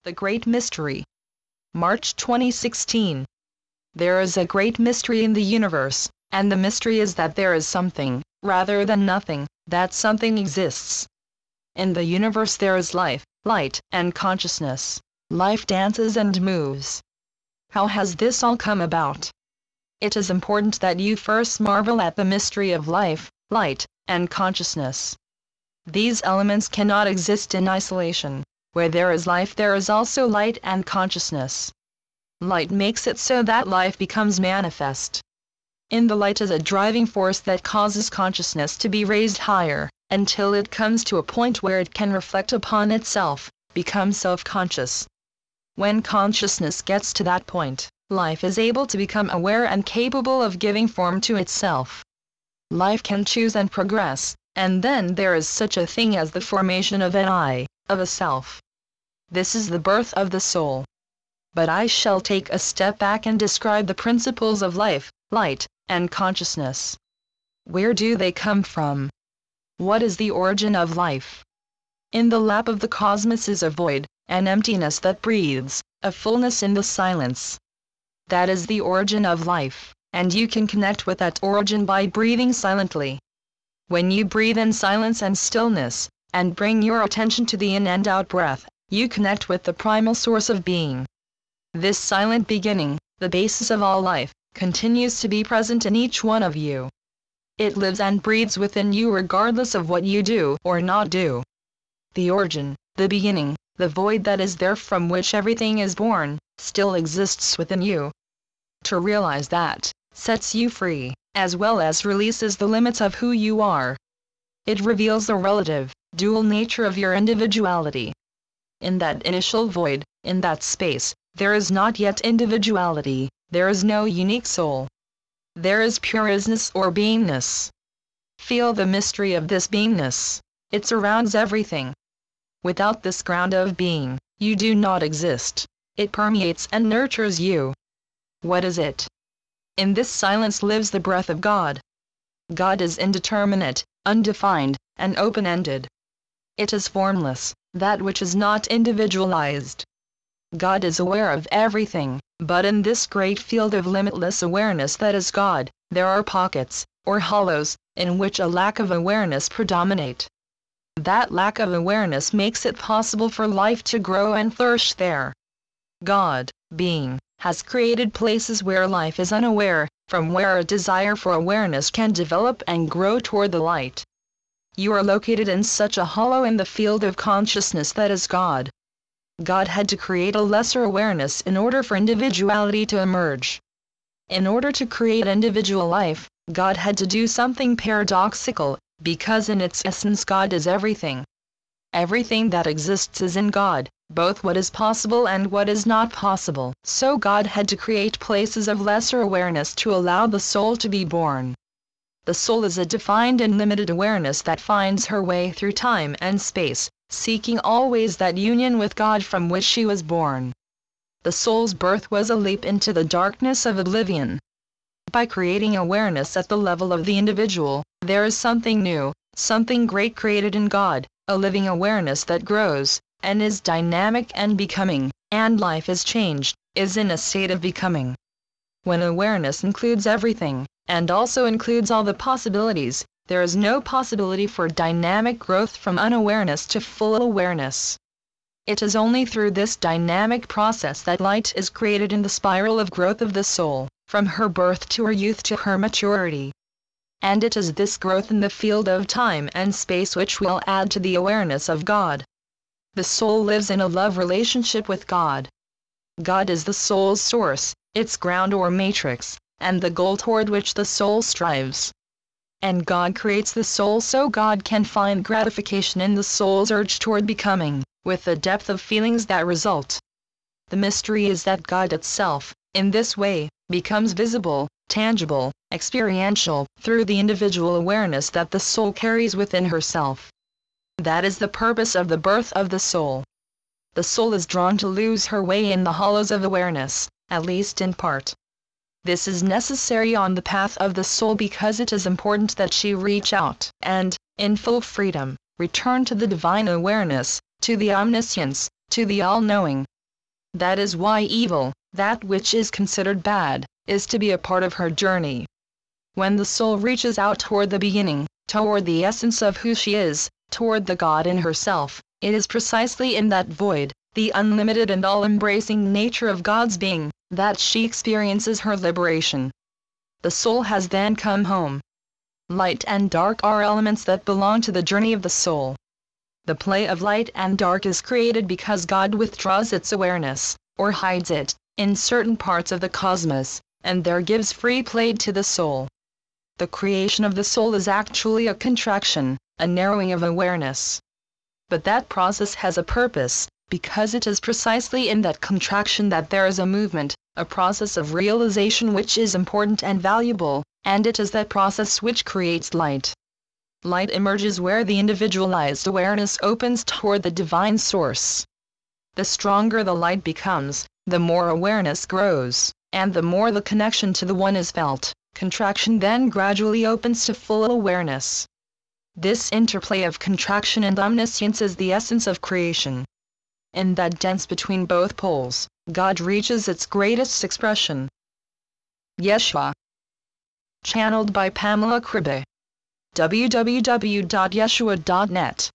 The Great Mystery. March 2016. There is a great mystery in the universe, and the mystery is that there is something, rather than nothing, that something exists. In the universe there is life, light, and consciousness. Life dances and moves. How has this all come about? It is important that you first marvel at the mystery of life, light, and consciousness. These elements cannot exist in isolation. Where there is life there is also light and consciousness. Light makes it so that life becomes manifest. In the light is a driving force that causes consciousness to be raised higher, until it comes to a point where it can reflect upon itself, become self-conscious. When consciousness gets to that point, life is able to become aware and capable of giving form to itself. Life can choose and progress, and then there is such a thing as the formation of an I, of a self. This is the birth of the soul. But I shall take a step back and describe the principles of life, light, and consciousness. Where do they come from? What is the origin of life? In the lap of the cosmos is a void, an emptiness that breathes, a fullness in the silence. That is the origin of life, and you can connect with that origin by breathing silently. When you breathe in silence and stillness, and bring your attention to the in and out breath, you connect with the primal source of being. This silent beginning, the basis of all life, continues to be present in each one of you. It lives and breathes within you regardless of what you do or not do. The origin, the beginning, the void that is there from which everything is born, still exists within you. To realize that, sets you free, as well as releases the limits of who you are. It reveals the relative, dual nature of your individuality. In that initial void, in that space, there is not yet individuality, there is no unique soul. There is pure isness or beingness. Feel the mystery of this beingness. It surrounds everything. Without this ground of being, you do not exist. It permeates and nurtures you. What is it? In this silence lives the breath of God. God is indeterminate, undefined, and open-ended. It is formless, that which is not individualized. God is aware of everything, but in this great field of limitless awareness that is God, there are pockets, or hollows, in which a lack of awareness predominate. That lack of awareness makes it possible for life to grow and flourish there. God, being, has created places where life is unaware, from where a desire for awareness can develop and grow toward the light. You are located in such a hollow in the field of consciousness that is God. God had to create a lesser awareness in order for individuality to emerge. In order to create individual life, God had to do something paradoxical, because in its essence God is everything. Everything that exists is in God, both what is possible and what is not possible. So God had to create places of lesser awareness to allow the soul to be born. The soul is a defined and limited awareness that finds her way through time and space, seeking always that union with God from which she was born. The soul's birth was a leap into the darkness of oblivion. By creating awareness at the level of the individual, there is something new, something great created in God, a living awareness that grows, and is dynamic and becoming, and life is changed, is in a state of becoming. When awareness includes everything, and also includes all the possibilities, there is no possibility for dynamic growth from unawareness to full awareness. It is only through this dynamic process that light is created in the spiral of growth of the soul, from her birth to her youth to her maturity. And it is this growth in the field of time and space which will add to the awareness of God. The soul lives in a love relationship with God. God is the soul's source, its ground or matrix, and the goal toward which the soul strives. And God creates the soul so God can find gratification in the soul's urge toward becoming, with the depth of feelings that result. The mystery is that God itself, in this way, becomes visible, tangible, experiential, through the individual awareness that the soul carries within herself. That is the purpose of the birth of the soul. The soul is drawn to lose her way in the hollows of awareness, at least in part. This is necessary on the path of the soul because it is important that she reach out and, in full freedom, return to the divine awareness, to the omniscience, to the all-knowing. That is why evil, that which is considered bad, is to be a part of her journey. When the soul reaches out toward the beginning, toward the essence of who she is, toward the God in herself, it is precisely in that void, the unlimited and all-embracing nature of God's being, that she experiences her liberation. The soul has then come home. Light and dark are elements that belong to the journey of the soul. The play of light and dark is created because God withdraws its awareness, or hides it, in certain parts of the cosmos, and there gives free play to the soul. The creation of the soul is actually a contraction, a narrowing of awareness. But that process has a purpose, because it is precisely in that contraction that there is a movement, a process of realization which is important and valuable, and it is that process which creates light. Light emerges where the individualized awareness opens toward the divine source. The stronger the light becomes, the more awareness grows, and the more the connection to the One is felt. Contraction then gradually opens to full awareness. This interplay of contraction and omniscience is the essence of creation. In that dance between both poles, God reaches its greatest expression. Yeshua. Channeled by Pamela Kribbe. www.yeshua.net